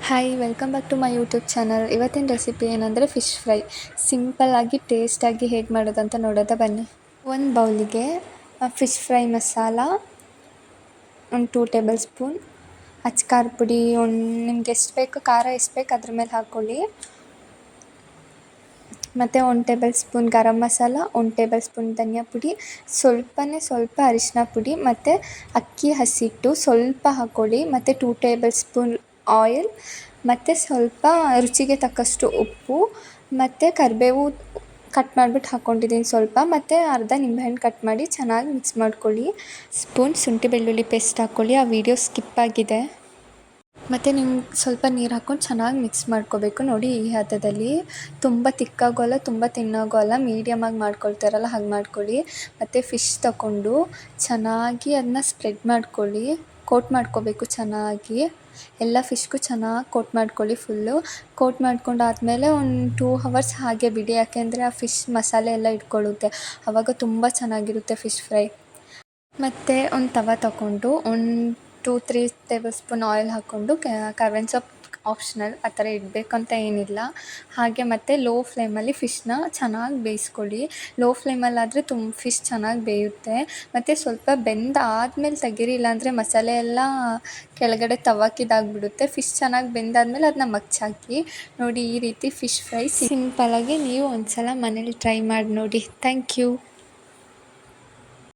Hi welcome back to my YouTube channel. ಇವತ್ತಿನ recipe ಏನಂದರೆ fish fry. ಸಿಂಪಲ್ಲಾಗಿ ಟೇಸ್ಟಾಗಿ ಹೇಗೆ ಮಾಡೋದಂತ ನೋಡೋದಾ ಬನ್ನಿ. ಒಂದು ಬೌಲಿಗೆ ಫಿಶ್ ಫ್ರೈ ಮಸಾಲ, ಒಂದು 2 ಟೇಬಲ್ ಸ್ಪೂನ್ ಅಚ್ಚ ಖಾರ ಪುಡಿ, ನಿಮ್ಗೆ ಎಷ್ಟು ಬೇಕು ಖಾರ ಎಷ್ಟು ಬೇಕು ಅದ್ರ ಮೇಲೆ ಹಾಕ್ಕೊಳ್ಳಿ. ಮತ್ತು 1 table spoon garam masala, 1 table spoon ಧನಿಯಾ ಪುಡಿ, ಸ್ವಲ್ಪ ಅರಿಶಿನ ಪುಡಿ ಮತ್ತು ಅಕ್ಕಿ ಹಸಿಟ್ಟು ಸ್ವಲ್ಪ ಹಾಕ್ಕೊಳ್ಳಿ. ಮತ್ತು 2 ಟೇಬಲ್ ಸ್ಪೂನ್ ಆಯಿಲ್ ಮತ್ತು ಸ್ವಲ್ಪ ರುಚಿಗೆ ತಕ್ಕಷ್ಟು ಉಪ್ಪು ಮತ್ತು ಕರಿಬೇವು ಕಟ್ ಮಾಡಿಬಿಟ್ಟು ಹಾಕ್ಕೊಂಡಿದ್ದೀನಿ ಸ್ವಲ್ಪ, ಮತ್ತು ಅರ್ಧ ನಿಂಬೆಹಣ್ಣು ಕಟ್ ಮಾಡಿ ಚೆನ್ನಾಗಿ ಮಿಕ್ಸ್ ಮಾಡ್ಕೊಳ್ಳಿ. ಸ್ಪೂನ್ ಶುಂಠಿ ಬೆಳ್ಳುಳ್ಳಿ ಪೇಸ್ಟ್ ಹಾಕ್ಕೊಳ್ಳಿ. ಆ ವಿಡಿಯೋ ಸ್ಕಿಪ್ ಆಗಿದೆ. ಮತ್ತು ನಿಮ್ಗೆ ಸ್ವಲ್ಪ ನೀರು ಹಾಕ್ಕೊಂಡು ಚೆನ್ನಾಗಿ ಮಿಕ್ಸ್ ಮಾಡ್ಕೋಬೇಕು. ನೋಡಿ ಈ ಹದದಲ್ಲಿ, ತುಂಬ ತಿಕ್ಕಾಗೂ ಅಲ್ಲ ತುಂಬ ತಿನ್ನಾಗೂ ಅಲ್ಲ, ಮೀಡಿಯಮಾಗಿ ಮಾಡ್ಕೊಳ್ತಾರಲ್ಲ ಹಾಗೆ ಮಾಡ್ಕೊಳ್ಳಿ. ಮತ್ತು ಫಿಶ್ ತಗೊಂಡು ಚೆನ್ನಾಗಿ ಅದನ್ನ ಸ್ಪ್ರೆಡ್ ಮಾಡ್ಕೊಳ್ಳಿ, ಕೋಟ್ ಮಾಡ್ಕೋಬೇಕು ಚೆನ್ನಾಗಿ. ಎಲ್ಲ ಫಿಶ್ಗೂ ಚೆನ್ನಾಗಿ ಕೋಟ್ ಮಾಡ್ಕೊಳ್ಳಿ ಫುಲ್ಲು. ಕೋಟ್ ಮಾಡ್ಕೊಂಡಾದಮೇಲೆ ಒಂದು 2 ಅವರ್ಸ್ ಹಾಗೆ ಬಿಡಿ, ಯಾಕೆಂದರೆ ಆ ಫಿಶ್ ಮಸಾಲೆ ಎಲ್ಲ ಇಟ್ಕೊಳ್ಳುತ್ತೆ, ಆವಾಗ ತುಂಬ ಚೆನ್ನಾಗಿರುತ್ತೆ ಫಿಶ್ ಫ್ರೈ. ಮತ್ತು ಒಂದು ತವ ತಗೊಂಡು ಒಂದು 2-3 ಟೇಬಲ್ ಸ್ಪೂನ್ ಆಯಿಲ್ ಹಾಕ್ಕೊಂಡು ಕರ್ಬೇವಿನ ಸೊಪ್ಪು ಆಪ್ಷನಲ್, ಆ ಥರ ಇಡಬೇಕಂತ ಏನಿಲ್ಲ. ಹಾಗೆ ಮತ್ತು ಲೋ ಫ್ಲೇಮಲ್ಲಿ ಫಿಶ್ನ ಚೆನ್ನಾಗಿ ಬೇಯಿಸ್ಕೊಳ್ಳಿ. ಲೋ ಫ್ಲೇಮಲ್ಲಾದರೆ ಫಿಶ್ ಚೆನ್ನಾಗಿ ಬೇಯುತ್ತೆ. ಮತ್ತು ಸ್ವಲ್ಪ ಬೆಂದಾದ್ಮೇಲೆ ತೆಗೀರಿ, ಇಲ್ಲಾಂದರೆ ಮಸಾಲೆ ಎಲ್ಲ ಕೆಳಗಡೆ ತವಕ್ಕಿದಾಗ್ಬಿಡುತ್ತೆ. ಫಿಶ್ ಚೆನ್ನಾಗಿ ಬೆಂದಾದ್ಮೇಲೆ ಅದನ್ನ ಮಗ್ಚಾಕಿ. ನೋಡಿ ಈ ರೀತಿ ಫಿಶ್ ಫ್ರೈ ಸಿಂಪಲಾಗಿ ನೀವು ಒಂದು ಸಲ ಮನೇಲಿ ಟ್ರೈ ಮಾಡಿ ನೋಡಿ. Thank you.